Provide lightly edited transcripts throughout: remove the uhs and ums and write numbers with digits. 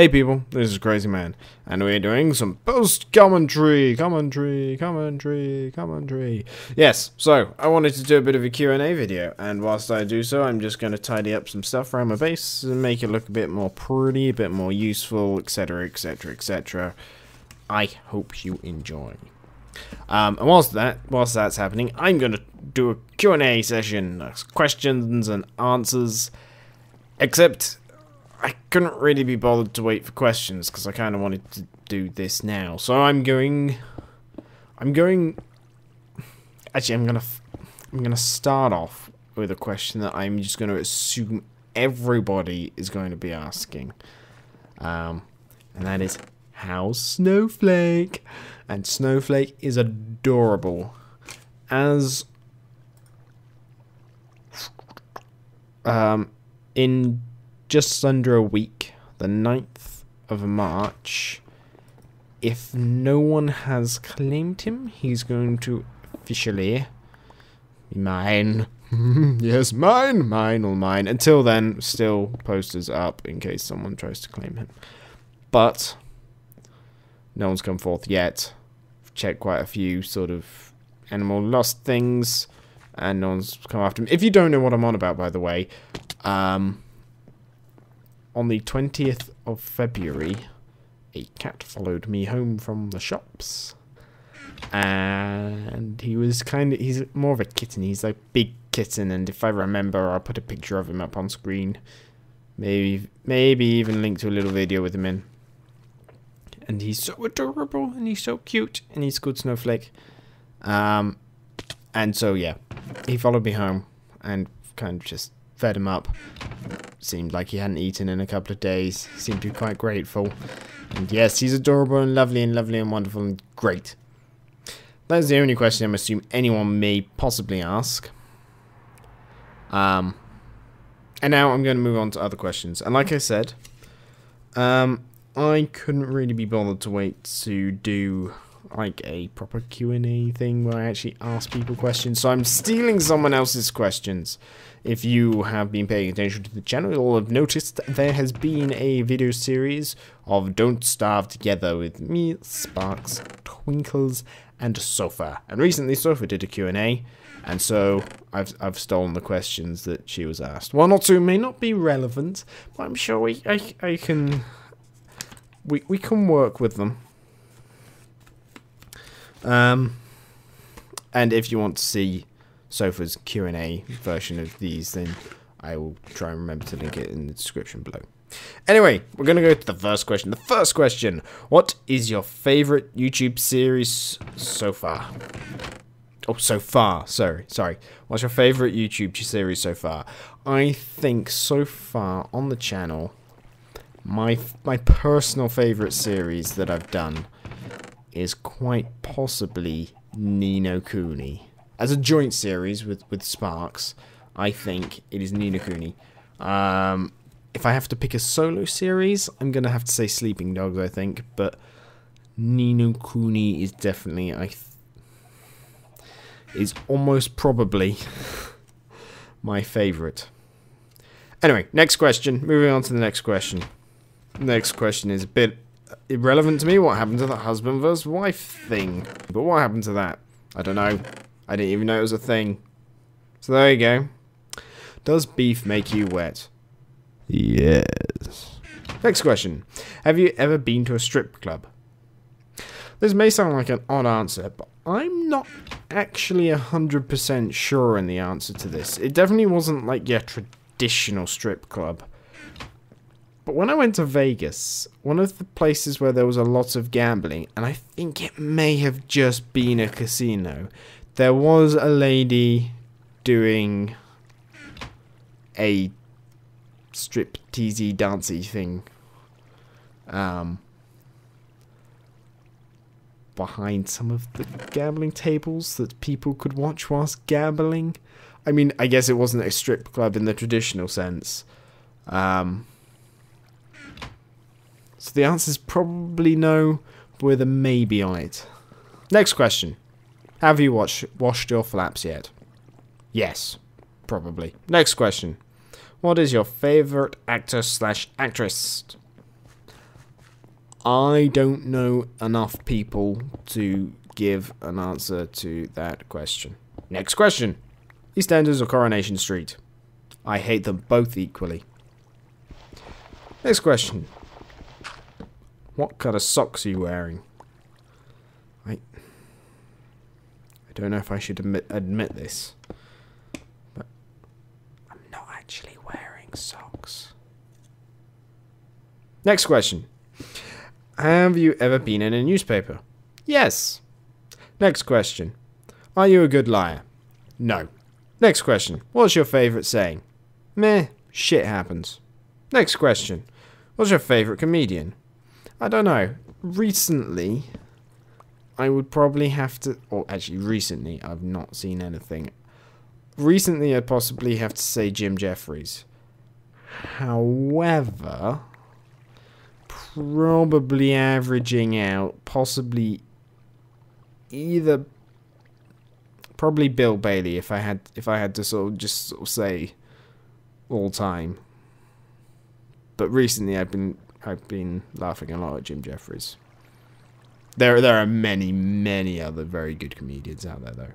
Hey people, this is Crazy Man, and we're doing some post-commentary, commentary. Yes, so, I wanted to do a bit of a Q&A video, and whilst I do so, I'm just going to tidy up some stuff around my base, and make it look a bit more pretty, a bit more useful, etc, etc, etc. I hope you enjoy. And whilst that's happening, I'm going to do a Q&A session, questions and answers, except I couldn't really be bothered to wait for questions because I kind of wanted to do this now. So I'm gonna start off with a question that I'm just going to assume everybody is going to be asking. And that is, how's Snowflake? And Snowflake is adorable. As in just under a week, the 9th of March, if no one has claimed him, he's going to officially be mine. Yes, mine. Until then, still posters up in case someone tries to claim him. But no one's come forth yet. I've checked quite a few sort of animal lost things, and no one's come after him. If you don't know what I'm on about, by the way, on the 20th of February, a cat followed me home from the shops. And he's more of a kitten. He's a big kitten, and if I remember, I'll put a picture of him up on screen. Maybe even link to a little video with him in. And he's so adorable, and he's so cute, and he's a good Snowflake. And so, yeah, he followed me home, and kind of just fed him up. Seemed like he hadn't eaten in a couple of days. Seemed to be quite grateful. And yes, he's adorable and lovely and wonderful and great. That's the only question I'm assuming anyone may possibly ask. And now I'm going to move on to other questions. And like I said, I couldn't really be bothered to wait to do like a proper Q&A thing where I actually ask people questions. So I'm stealing someone else's questions. If you have been paying attention to the channel, you'll have noticed there has been a video series of Don't Starve Together with me, Sparks, Twinkles, and Sofa. And recently Sofa did a Q&A, and so I've stolen the questions that she was asked. One or two may not be relevant, but I'm sure we can work with them. And if you want to see Sofa's Q&A version of these, then I will try and remember to link it in the description below. Anyway, we're going to go to the first question. The first question, what is your favourite YouTube series so far? Oh, so far, sorry. What's your favourite YouTube series so far? I think so far on the channel, my personal favourite series that I've done is quite possibly Ni no Kuni. As a joint series with Sparks, I think it is Ni no Kuni. If I have to pick a solo series, I'm going to have to say Sleeping Dogs, I think. But Ni no Kuni is definitely, is almost probably my favourite. Anyway, next question. Moving on to the next question. Next question is a bit irrelevant to me. What happened to the husband versus wife thing? But what happened to that? I don't know. I didn't even know it was a thing. So there you go. Does beef make you wet? Yes. Next question. Have you ever been to a strip club? This may sound like an odd answer, but I'm not actually 100% sure in the answer to this. It definitely wasn't like your traditional strip club. But when I went to Vegas, one of the places where there was a lot of gambling, and I think it may have just been a casino, there was a lady doing a strip-teasy dancey thing behind some of the gambling tables that people could watch whilst gambling. I mean, I guess it wasn't a strip club in the traditional sense. So the answer is probably no, with a maybe on it. Next question. Have you washed your flaps yet? Yes, probably. Next question. What is your favourite actor/actress? I don't know enough people to give an answer to that question. Next question. EastEnders or Coronation Street? I hate them both equally. Next question. What kind of socks are you wearing? I don't know if I should admit this, but I'm not actually wearing socks. Next question. Have you ever been in a newspaper? Yes. Next question. Are you a good liar? No. Next question. What's your favourite saying? Meh, shit happens. Next question. What's your favourite comedian? I don't know. Recently, I would probably have to... Or actually, recently, I've not seen anything. Recently, I'd possibly have to say Jim Jeffries. However, probably averaging out, possibly either... Probably Bill Bailey if I had to sort of say all time. But recently I've been laughing a lot at Jim Jeffries. There are many other very good comedians out there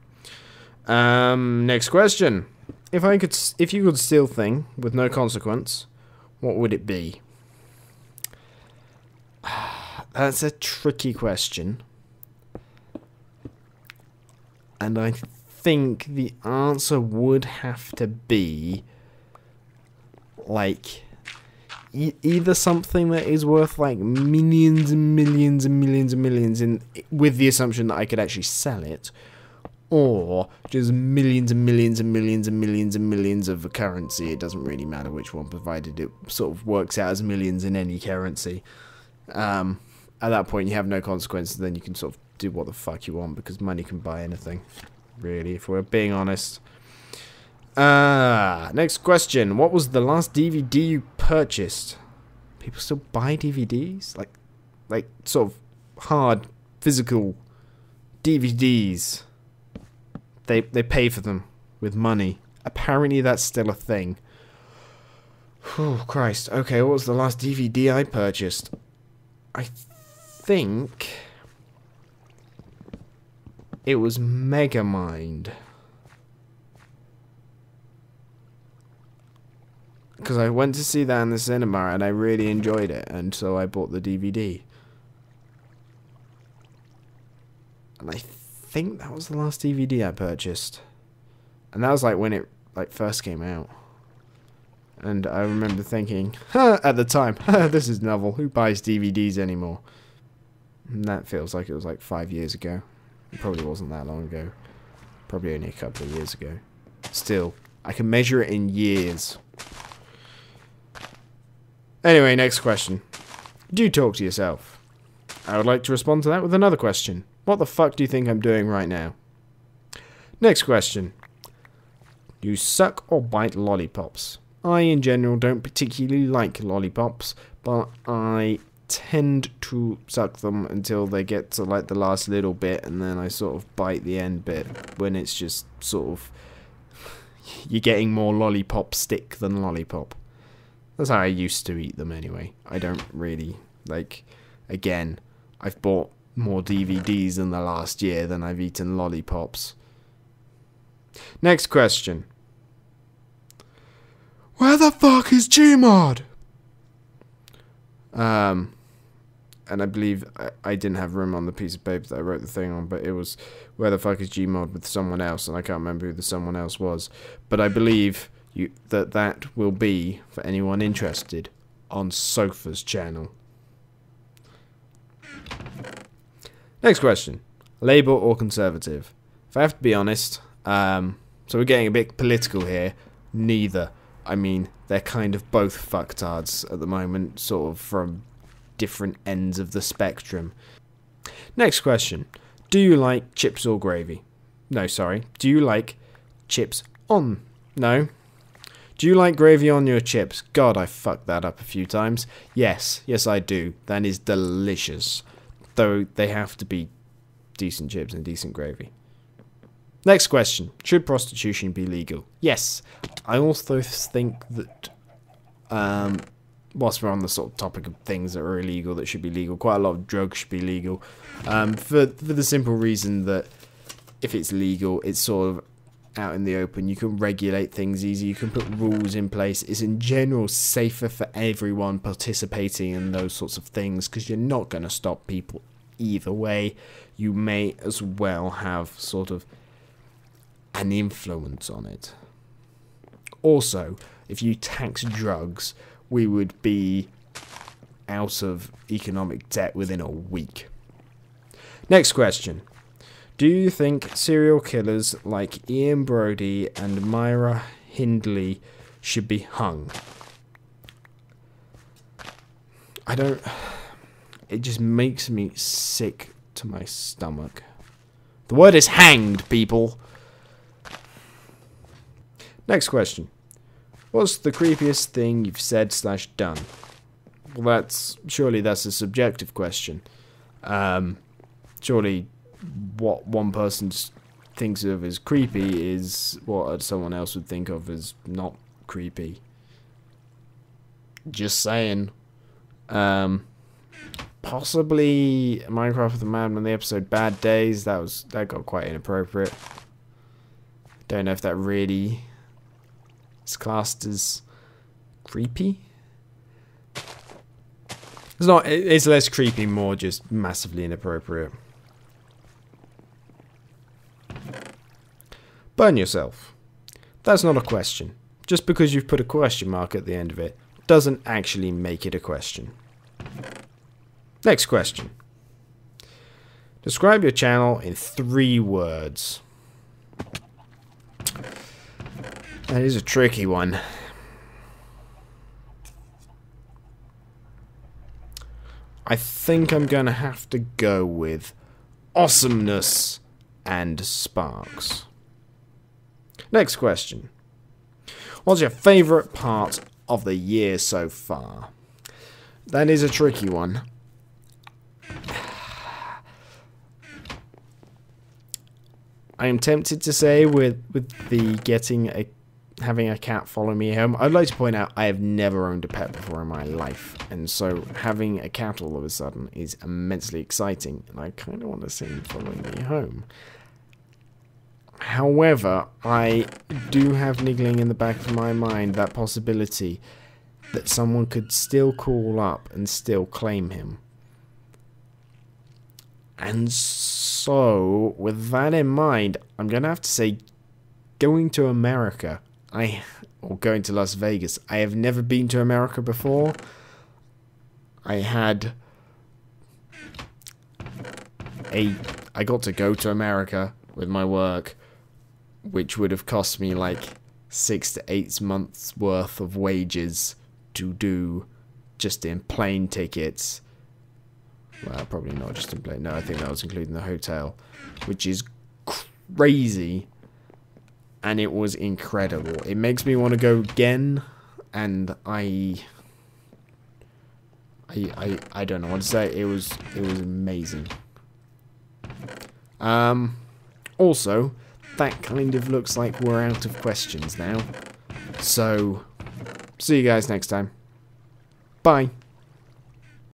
though. Next question. If you could steal thing with no consequence, what would it be? That's a tricky question. And I think the answer would have to be like either something that is worth like millions and millions and millions and millions with the assumption that I could actually sell it, or just millions and millions and millions and millions and millions of a currency. It doesn't really matter which one, provided it sort of works out as millions in any currency. At that point you have no consequences, then you can sort of do what the fuck you want, because money can buy anything, really, if we're being honest. Next question. What was the last DVD you purchased? People still buy DVDs? Like sort of hard, physical DVDs. They pay for them with money. Apparently that's still a thing. Oh, Christ. Okay, what was the last DVD I purchased? I think it was Megamind. Because I went to see that in the cinema and I really enjoyed it, and so I bought the DVD. And I think that was the last DVD I purchased. And that was like when it first came out. And I remember thinking, at the time, this is novel. Who buys DVDs anymore? And that feels like it was like 5 years ago. It probably wasn't that long ago. Probably only a couple of years ago. Still, I can measure it in years. Anyway, next question. Do you talk to yourself? I would like to respond to that with another question. What the fuck do you think I'm doing right now? Next question. Do you suck or bite lollipops? I, in general, don't particularly like lollipops, but I tend to suck them until they get to like the last little bit, and then I sort of bite the end bit when it's just sort of... You're getting more lollipop stick than lollipop. That's how I used to eat them anyway. I don't really, again, I've bought more DVDs in the last year than I've eaten lollipops. Next question. Where the fuck is Gmod? And I believe I didn't have room on the piece of paper that I wrote the thing on, but it was where the fuck is Gmod with someone else, and I can't remember who the someone else was. But I believe that will be, for anyone interested, on Sofa's channel. Next question. Labour or Conservative? If I have to be honest, so we're getting a bit political here, neither. I mean, they're kind of both fucktards at the moment, sort of from different ends of the spectrum. Next question. Do you like chips or gravy? No, sorry. Do you like chips on? No. Do you like gravy on your chips? God, I fucked that up a few times. Yes, I do. That is delicious. Though they have to be decent chips and decent gravy. Next question. Should prostitution be legal? Yes. I also think that whilst we're on the sort of topic of things that are illegal that should be legal, quite a lot of drugs should be legal. For the simple reason that if it's legal, it's sort of out in the open. You can regulate things easy. You can put rules in place. It's in general safer for everyone participating in those sorts of things because you're not going to stop people either way. You may as well have sort of an influence on it. Also, if you tax drugs, we would be out of economic debt within a week. Next question. Do you think serial killers like Ian Brody and Myra Hindley should be hung? I don't... It just makes me sick to my stomach. The word is hanged, people. Next question. What's the creepiest thing you've said / done? Well, surely that's a subjective question. Surely what one person thinks of as creepy is what someone else would think of as not creepy. Just saying. Possibly Minecraft with the Madman, the episode Bad Days. That got quite inappropriate. Don't know if that really is classed as creepy. It's not. It's less creepy, more just massively inappropriate. Burn yourself. That's not a question. Just because you've put a question mark at the end of it doesn't actually make it a question. Next question. Describe your channel in 3 words. That is a tricky one. I think I'm going to have to go with awesomeness and sparks. Next question. What's your favourite part of the year so far? That is a tricky one. I am tempted to say with the having a cat follow me home. I'd like to point out I have never owned a pet before in my life, and so having a cat all of a sudden is immensely exciting, and I kind of want to see him following me home. However, I do have niggling in the back of my mind that possibility that someone could still call up and still claim him. And so, with that in mind, I'm going to have to say going to America. Or going to Las Vegas. I have never been to America before. I got to go to America with my work, which would have cost me like 6 to 8 months worth of wages to do just in plane tickets. Well, probably not just in plane. No, I think that was including the hotel, which is crazy. And it was incredible. It makes me want to go again, and I don't know what to say. It was amazing. Also, that kind of looks like we're out of questions now. So, see you guys next time. Bye.